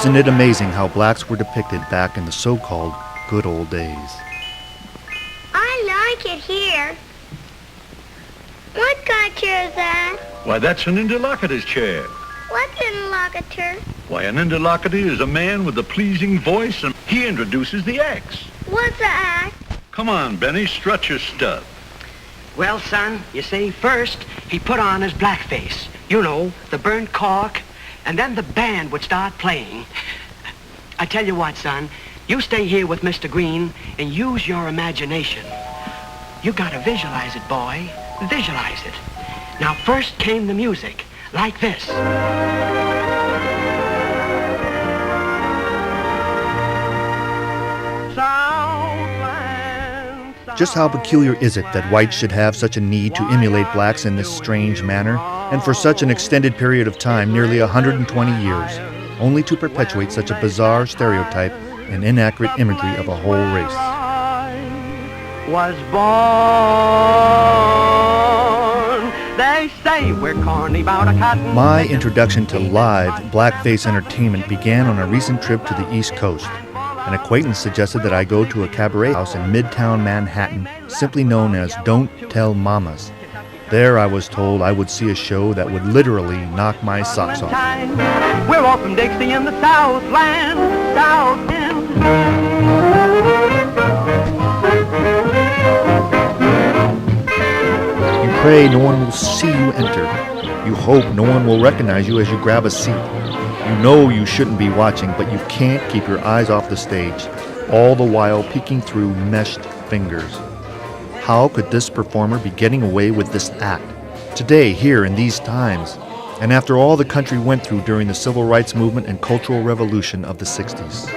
Isn't it amazing how blacks were depicted back in the so-called good old days? I like it here. What kind of chair is that? Why, that's an interlocutor's chair. What's an interlocutor? Why, an interlocutor is a man with a pleasing voice, and he introduces the acts. What's the act? Come on, Benny, strut your stuff. Well, son, you see, first he put on his blackface. You know, the burnt cork, and then the band would start playing. I tell you what, son, you stay here with Mr. Green and use your imagination. You gotta visualize it, boy. Visualize it. Now, first came the music, like this. Just how peculiar is it that whites should have such a need to emulate blacks in this strange manner, and for such an extended period of time, nearly 120 years, only to perpetuate such a bizarre stereotype and inaccurate imagery of a whole race? Was born. They say we're corny about a cotton. My introduction to live blackface entertainment began on a recent trip to the East Coast. An acquaintance suggested that I go to a cabaret house in Midtown Manhattan, simply known as Don't Tell Mamas. There I was told I would see a show that would literally knock my socks off. We're all from Dixie in the Southland, Southland. You pray no one will see you enter. You hope no one will recognize you as you grab a seat. You know you shouldn't be watching, but you can't keep your eyes off the stage, all the while peeking through meshed fingers. How could this performer be getting away with this act? Today, here in these times, and after all the country went through during the civil rights movement and cultural revolution of the 60s.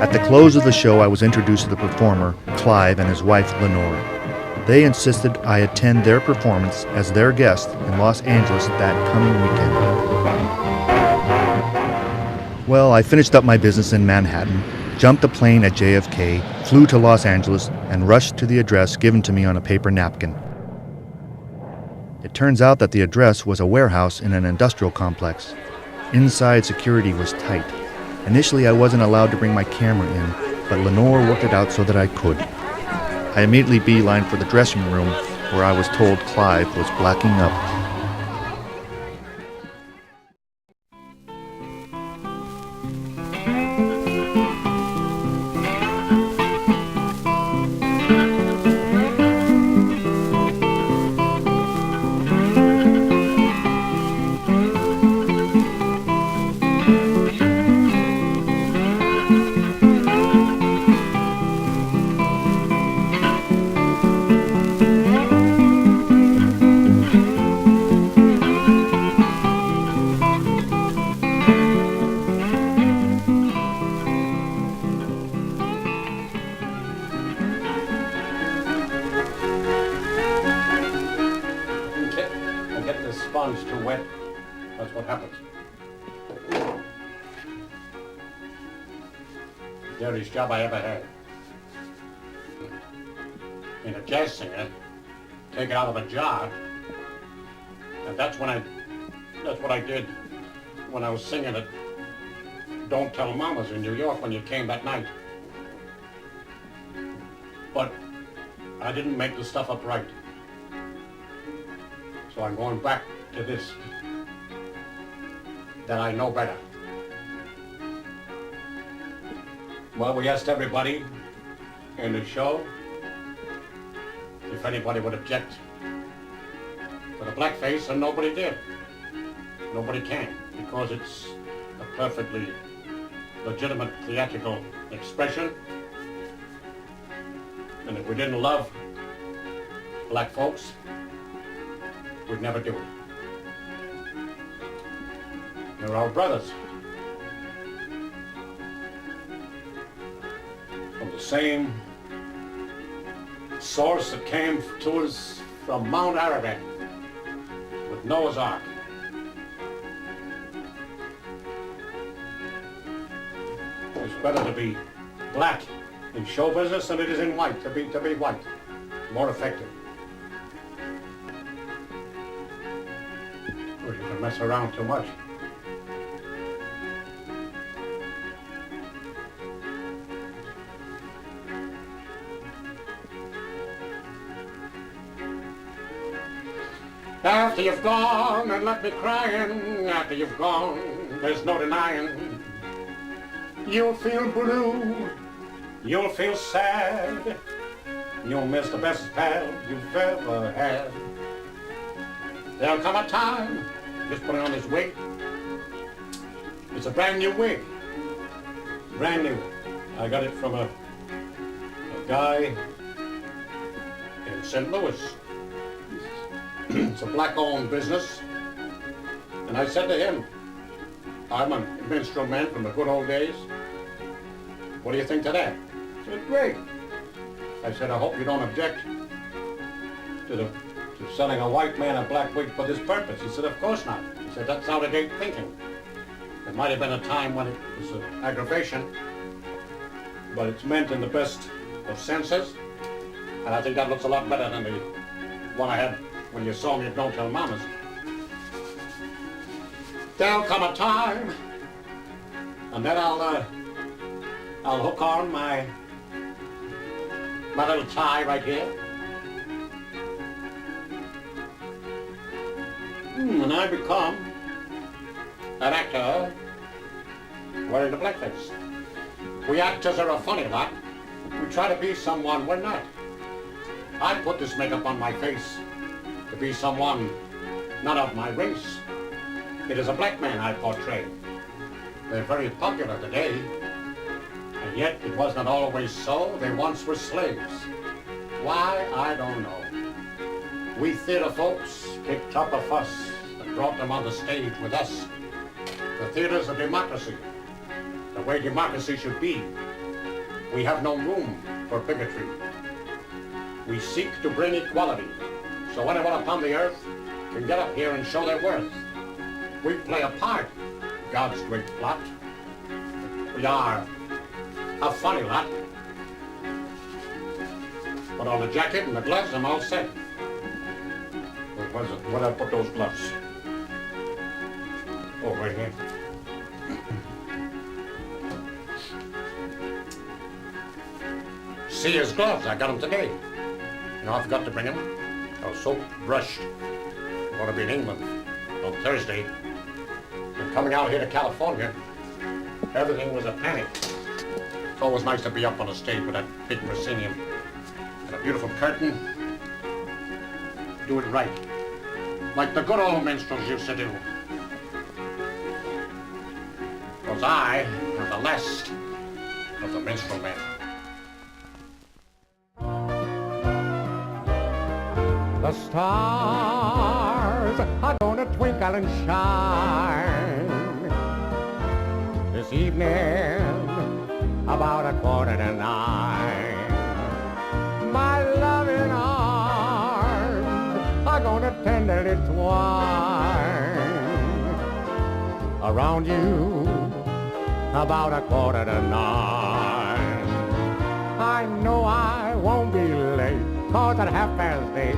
At the close of the show, I was introduced to the performer, Clive, and his wife, Lenore. They insisted I attend their performance as their guest in Los Angeles that coming weekend. Well, I finished up my business in Manhattan, jumped a plane at JFK, flew to Los Angeles, and rushed to the address given to me on a paper napkin. It turns out that the address was a warehouse in an industrial complex. Inside, security was tight. Initially, I wasn't allowed to bring my camera in, but Lenore worked it out so that I could. I immediately beelined for the dressing room, where I was told Clive was blacking up. Sponge too wet, that's what happens. The dirtiest job I ever had. Being a jazz singer, take it out of a jar, and that's what I did when I was singing at Don't Tell Mamas in New York when you came that night. But I didn't make the stuff up right. So I'm going back to this, that I know better. Well, we asked everybody in the show if anybody would object to the blackface, and nobody did. Nobody can, because it's a perfectly legitimate theatrical expression. And if we didn't love black folks, we'd never do it. They're our brothers. From the same source that came to us from Mount Ararat with Noah's Ark. It's better to be black in show business than it is in white, to be white. more effective. Or you can mess around too much. After you've gone and left me crying, after you've gone, there's no denying. You'll feel blue, you'll feel sad, you'll miss the best pal you've ever had. There'll come a time, just putting on this wig. It's a brand new wig, brand new. I got it from a guy in St. Louis. It's a black-owned business. And I said to him, I'm a minstrel man from the good old days. What do you think to that? He said, great. I said, I hope you don't object to selling a white man a black wig for this purpose. He said, of course not. He said, that's out-of-date thinking. There might have been a time when it was an aggravation, but it's meant in the best of senses. And I think that looks a lot better than the one I had when you saw me at Don't Tell Mamas. There'll come a time, and then I'll hook on my little tie right here. And I become an actor wearing a blackface. We actors are a funny lot. We try to be someone we're not. I put this makeup on my face to be someone not of my race. It is a black man I portray. They're very popular today, and yet it was not always so. They once were slaves. Why, I don't know. We theater folks kicked up a fuss and brought them on the stage with us. The theater's a democracy, the way democracy should be. We have no room for bigotry. We seek to bring equality, so anyone upon the earth can get up here and show their worth. We play a part, God's great plot. We are a funny lot. Put on the jacket and the gloves, I'm all set. Where did I put those gloves? Oh, right here. See his gloves, I got them today. You know, I forgot to bring them. I was so rushed. I'm going to be in England on Thursday. And coming out here to California, everything was a panic. It's always nice to be up on a stage with that big proscenium and a beautiful curtain. Do it right, like the good old minstrels used to do. Because I am the last of the minstrel men. The stars are gonna twinkle and shine this evening about 9:15. My loving arms are gonna tenderly twine around you about 9:15. I know I won't be late, 'cause at 8:30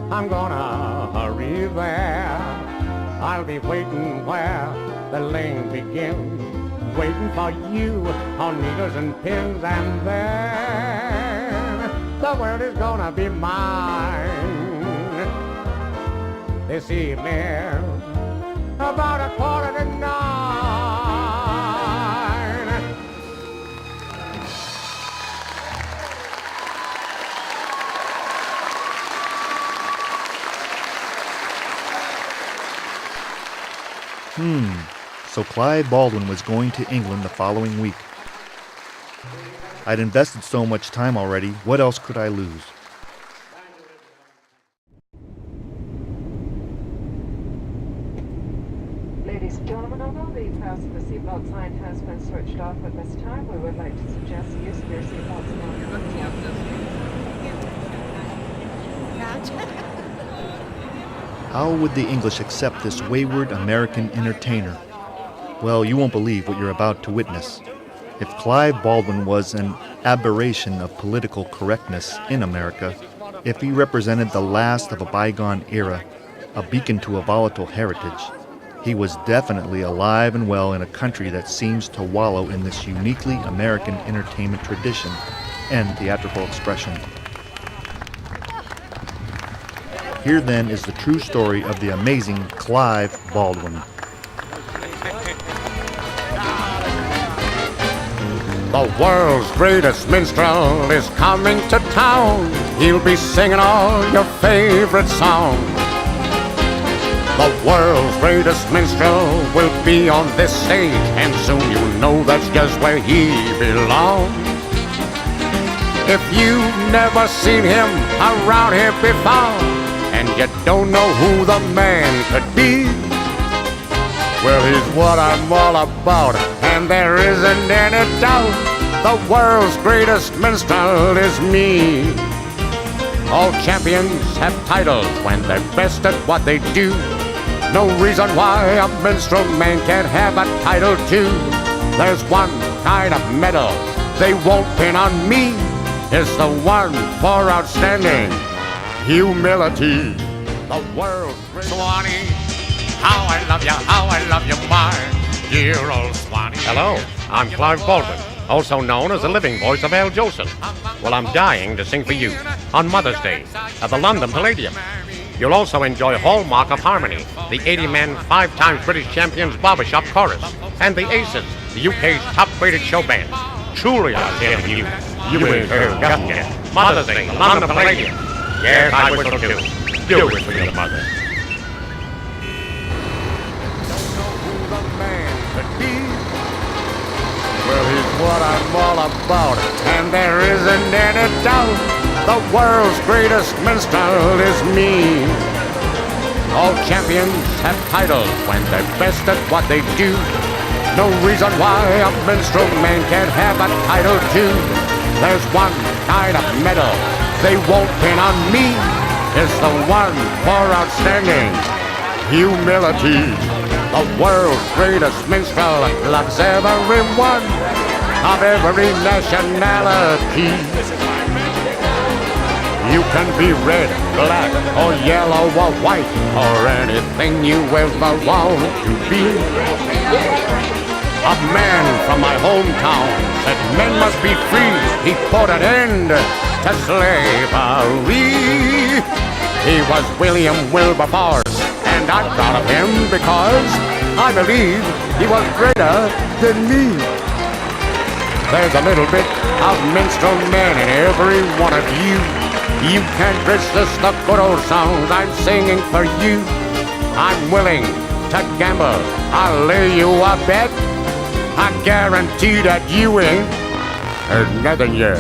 I'm gonna hurry there. I'll be waiting where the lane begins, waiting for you on needles and pins, and then the world is gonna be mine this evening about 9:15. So Clive Baldwin was going to England the following week. I'd invested so much time already, what else could I lose? Ladies and gentlemen, although the fasten the seatbelt sign has been switched off at this time, we would like to suggest the use of your seatbelts now. How would the English accept this wayward American entertainer? Well, you won't believe what you're about to witness. If Clive Baldwin was an aberration of political correctness in America, If he represented the last of a bygone era, a beacon to a volatile heritage, he was definitely alive and well in a country that seems to wallow in this uniquely American entertainment tradition and theatrical expression. Here then is the true story of the amazing Clive Baldwin. The world's greatest minstrel is coming to town. He'll be singing all your favorite songs. The world's greatest minstrel will be on this stage, and soon you'll know that's just where he belongs. If you've never seen him around here before, and you don't know who the man could be, well, he's what I'm all about, and there isn't any doubt. The world's greatest minstrel is me. All champions have titles when they're best at what they do. No reason why a minstrel man can't have a title too. There's one kind of medal they won't pin on me. It's the one for outstanding humility. The world's greatest Swanee, how I love you, my dear old Swanee. Hello, I'm Clive Baldwin, also known as the living voice of Jolson. Well, I'm dying to sing for you on Mother's Day at the London Palladium. You'll also enjoy Hallmark of Harmony, the 80-man, 5-time British champions barbershop chorus, and the Aces, the UK's top-rated show band. Truly, I'm telling you, you ain't heard nothing yet. Mother's Day, the London Palladium. Yes, I whistle too. Do it for your mother. Well, he's what I'm all about, and there isn't any doubt. The world's greatest minstrel is me. All champions have titles when they're best at what they do. No reason why a minstrel man can't have a title too. There's one kind of medal they won't pin on me. It's the one for outstanding humility. The world's greatest minstrel loves everyone of every nationality. You can be red, black, or yellow, or white, or anything you ever want to be. A man from my hometown said men must be free. He put an end to slavery. He was William Wilberforce, and I'm proud of him because I believe he was greater than me. There's a little bit of minstrel man in every one of you. You can't resist the good old songs I'm singing for you. I'm willing to gamble, I'll lay you a bet. I guarantee that you ain't heard nothing yet.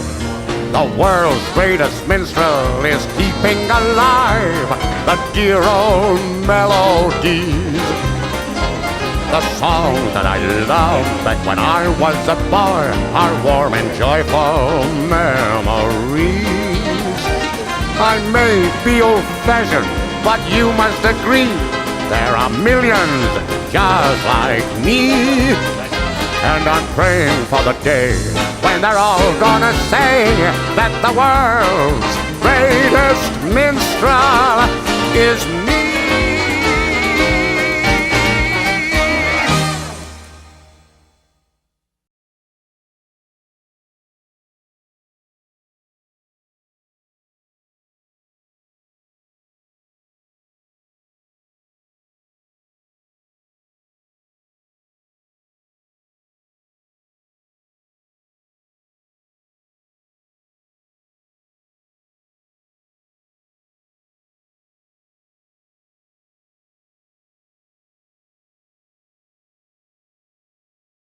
The world's greatest minstrel is keeping alive the dear old melodies. The songs that I loved back when I was a boy are warm and joyful memories. I may be old-fashioned, but you must agree there are millions just like me. And I'm praying for the day when they're all gonna say that the world's greatest minstrel is me.